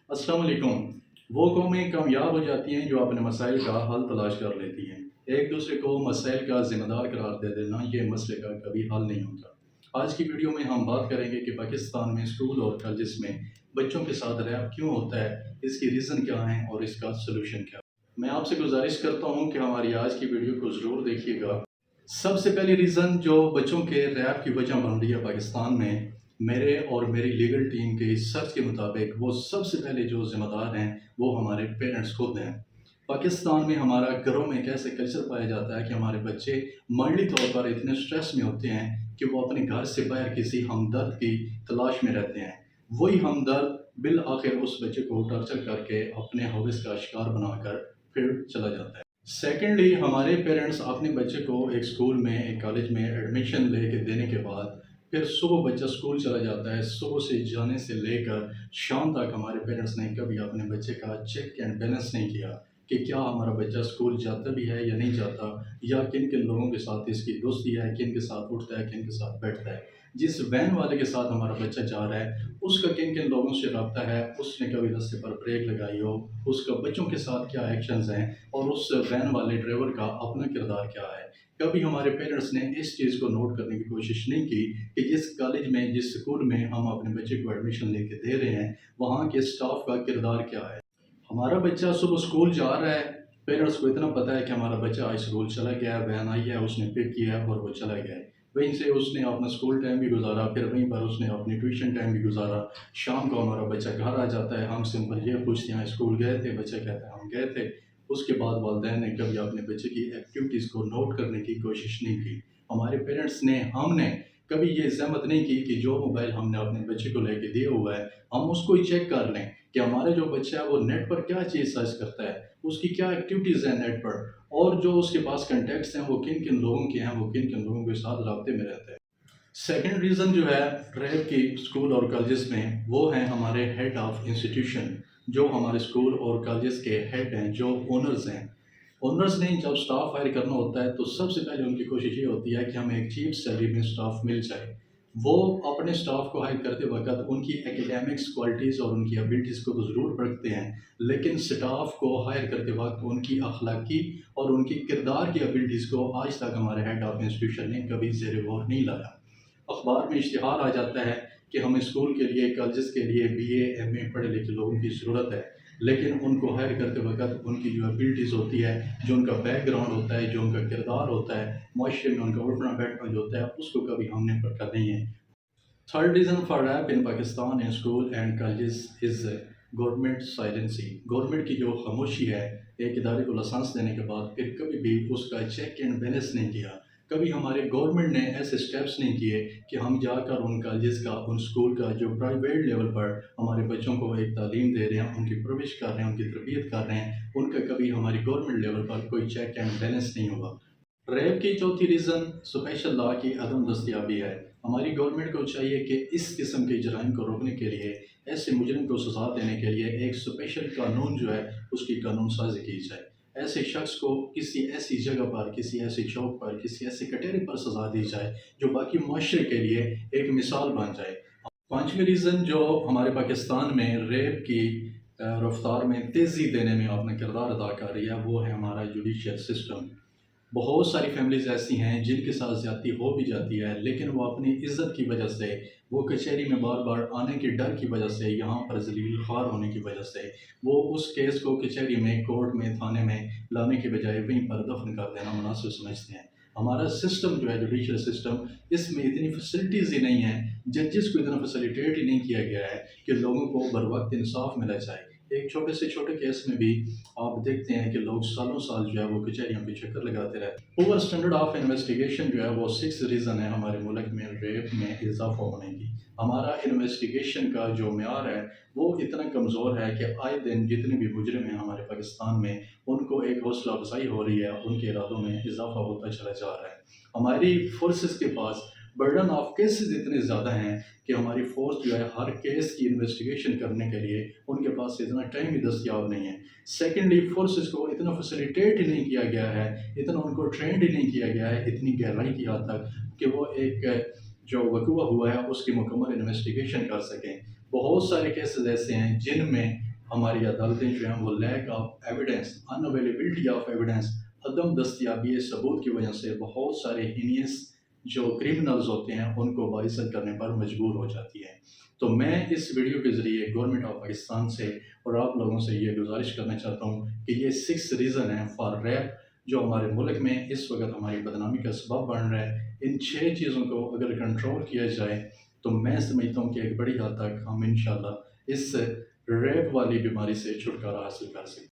अस्सलाम वालेकुम। वो कौमें कामयाब हो जाती हैं जो अपने मसाइल का हल तलाश कर लेती हैं। एक दूसरे को मसाइल का ज़िम्मेदार करार दे देना ये मसले का कभी हल नहीं होता। आज की वीडियो में हम बात करेंगे कि पाकिस्तान में स्कूल और कॉलेज में बच्चों के साथ रैप क्यों होता है, इसकी रीज़न क्या है और इसका सलूशन क्या है। मैं आपसे गुजारिश करता हूँ कि हमारी आज की वीडियो को ज़रूर देखिएगा। सबसे पहली रीज़न जो बच्चों के रैप की वजह बन रही है पाकिस्तान में, मेरे और मेरी लीगल टीम के सर्च के मुताबिक वो सबसे पहले जो ज़िम्मेदार हैं वो हमारे पेरेंट्स खुद हैं। पाकिस्तान में हमारा घरों में एक ऐसे कल्चर पाया जाता है कि हमारे बच्चे माली तौर पर इतने स्ट्रेस में होते हैं कि वो अपने घर से बाहर किसी हमदर्द की तलाश में रहते हैं। वही हमदर्द बिल आखिर उस बच्चे को टॉर्चर करके अपने हवस का शिकार बनाकर फिर चला जाता है। सेकेंडली, हमारे पेरेंट्स अपने बच्चे को एक स्कूल में एक कॉलेज में एडमिशन लेके देने के बाद फिर सुबह बच्चा स्कूल चला जाता है। सुबह से जाने से लेकर शाम तक हमारे पेरेंट्स ने कभी अपने बच्चे का चेक एंड बैलेंस नहीं किया कि क्या हमारा बच्चा स्कूल जाता भी है या नहीं जाता, या किन किन लोगों के साथ इसकी दोस्ती है, किन के साथ उठता है, किन के साथ बैठता है। जिस वैन वाले के साथ हमारा बच्चा जा रहा है उसका किन किन लोगों से रब्ता है, उसने कभी रास्ते पर ब्रेक लगाई हो, उसका बच्चों के साथ क्या एक्शंस हैं और उस वैन वाले ड्राइवर का अपना किरदार क्या है। कभी हमारे पेरेंट्स ने इस चीज़ को नोट करने की कोशिश नहीं की कि जिस कॉलेज में, जिस स्कूल में हम अपने बच्चे को एडमिशन लेके दे रहे हैं, वहाँ के स्टाफ का किरदार क्या है। हमारा बच्चा सुबह स्कूल जा रहा है, पेरेंट्स को इतना पता है कि हमारा बच्चा आज स्कूल चला गया है, वैन आई है, उसने पिक किया है और वो चला गया है। वहीं से उसने अपना स्कूल टाइम भी गुजारा, फिर वहीं पर उसने अपनी ट्यूशन टाइम भी गुजारा। शाम को हमारा बच्चा घर आ जाता है, हम सिंपल ये पूछते हैं स्कूल गए थे, बच्चा कहता है हम गए थे। उसके बाद वालिदैन ने कभी अपने बच्चे की एक्टिविटीज़ को नोट करने की कोशिश नहीं की। हमारे पेरेंट्स ने, हमने कभी ये ज़हमत नहीं की कि जो मोबाइल हमने अपने बच्चे को लेके दिया हुआ है, हम उसको ही चेक कर लें कि हमारा जो बच्चा है वो नेट पर क्या चीज़ सर्च करता है, उसकी क्या एक्टिविटीज़ हैं नेट पर, और जो उसके पास कॉन्टैक्ट्स हैं वो किन-किन लोगों के हैं, वो किन-किन लोगों के साथ राब्ते में रहता है। सेकंड रीज़न जो है रैप की स्कूल और कॉलेजेस में, वो हैं हमारे हेड ऑफ़ इंस्टीट्यूशन। जो हमारे स्कूल और कॉलेजेस के हेड हैं, जो ओनर्स हैं। ओनर्स ने जब स्टाफ हायर करना होता है तो सबसे पहले उनकी कोशिश ये होती है कि हमें एक चीप सैलरी में स्टाफ मिल जाए। वो अपने स्टाफ को हायर करते वक़्त उनकी एकेडमिक्स क्वालिटीज़ और उनकी एबिलिटीज़ को तो ज़रूर परखते हैं, लेकिन स्टाफ को हायर करते वक़्त उनकी अखलाकी और उनकी किरदार की एबिलिटीज़ को आज तक हमारे हेड ऑफ़ इंस्टीट्यूशन ने कभी ज़ेर गौर नहीं लाया। अखबार में इश्तिहार आ जाता है कि हमें स्कूल के लिए, कॉलेजेस के लिए बीए, एमए पढ़े लिखे लोगों की ज़रूरत है, लेकिन उनको हायर करते वक़्त उनकी जो एबिलिटीज़ होती है, जो उनका बैकग्राउंड होता है, जो उनका किरदार होता है, माशरे में उनका उठना-बैठना जो होता है, उसको कभी हमने परखा नहीं है। Third reason for rap in Pakistan in school and colleges is government silence. Government की जो खामोशी है, एक इदारे को लाइसेंस देने के बाद फिर कभी भी उसका चेक एंड बैलेंस नहीं किया। कभी हमारे गवर्नमेंट ने ऐसे स्टेप्स नहीं किए कि हम जाकर उन कॉलेजेस का, उन स्कूल का जो प्राइवेट लेवल पर हमारे बच्चों को एक तालीम दे रहे हैं, उनकी परवरिश कर रहे हैं, उनकी तरबियत कर रहे हैं, उनका कभी हमारी गवर्नमेंट लेवल पर कोई चेक एंड बैलेंस नहीं हुआ। रैप की चौथी रीज़न स्पेशल लॉ की अदम दस्तयाबी है। हमारी गवर्नमेंट को चाहिए कि इस किस्म के जराइम को रोकने के लिए, ऐसे मुजरिम को सज़ा देने के लिए एक स्पेशल कानून जो है उसकी कानून साज़ी की जाए। ऐसे शख्स को किसी ऐसी जगह पर, किसी ऐसे चौक पर, किसी ऐसे कटहरे पर सज़ा दी जाए जो बाकी मुआशरे के लिए एक मिसाल बन जाए। पाँचवीं रीज़न जो हमारे पाकिस्तान में रेप की रफ्तार में तेज़ी देने में अपना किरदार अदा कर रही है, वो है हमारा जुडिशियल सिस्टम। बहुत सारी फैमिलीज़ ऐसी हैं जिनके साथ ज़्यादती हो भी जाती है, लेकिन वो अपनी इज़्ज़त की वजह से, वो कचहरी में बार-बार आने के डर की वजह से, यहाँ पर ज़लील ख़्वार होने की वजह से, वो उस केस को कचहरी में, कोर्ट में, थाने में लाने के बजाय वहीं पर दफ़न कर देना मुनासिब समझते हैं। हमारा सिस्टम जो है जुडिशियल सिस्टम, इसमें इतनी फैसिलिटीज़ ही नहीं है, जजेस को इतना फैसिलिटेट ही नहीं किया गया है कि लोगों को बर वक़्त इंसाफ़ मिला जाए। एक छोटे से छोटे केस में भी आप देखते हैं कि लोग सालों-साल जो है वो कचहरियों के चक्कर लगाते रहते हैं। ओवर स्टैंडर्ड ऑफ इन्वेस्टिगेशन जो है वो 6 रीज़न है हमारे मुल्क में रेप में इज़ाफ़ा होने की। हमारा इन्वेस्टिगेशन का जो मेयार है वो इतना कमज़ोर है कि आए दिन जितने भी मुजरिम हैं हमारे पाकिस्तान में, उनको एक हौसला अफ़ज़ाई हो रही है, उनके इरादों में इज़ाफ़ा होता चला जा रहा है। हमारी फ़ोर्सेस के पास बर्डन ऑफ केसेज़ इतने ज़्यादा हैं कि हमारी फ़ोर्स जो है हर केस की इन्वेस्टिगेशन करने के लिए उनके पास इतना टाइम भी दस्तयाब नहीं है। सेकेंडली, फोर्सेस को इतना फैसिलिटेट ही नहीं किया गया है, इतना उनको ट्रेंड ही नहीं किया गया है इतनी गहराई की हद तक कि वो एक जो वक़ूआ हुआ है उसकी मुकम्मल इन्वेस्टिगेशन कर सकें। बहुत सारे केसेस ऐसे हैं जिनमें ہماری عدالتیں جو ہیں وہ lack of evidence, in availability of evidence, عدم دستیابی ثبوت کی وجہ سے بہت سارے ہینیس جو کرمنلز ہوتے ہیں ان کو باعث کرنے پر مجبور ہو جاتی ہے۔ تو میں اس ویڈیو کے ذریعے گورنمنٹ آف پاکستان سے اور آپ لوگوں سے یہ گزارش کرنا چاہتا ہوں کہ یہ 6 ریزن ہیں فار ریپ جو ہمارے ملک میں اس وقت ہماری بدنامی کا سبب بن رہا ہے۔ ان 6 چیزوں کو اگر کنٹرول کیا جائے تو میں سمجھتا ہوں کہ ایک بڑی حد تک ہم انشاءاللہ اس ریپ والی بیماری سے چھٹکارا حاصل کر سکتے ہیں۔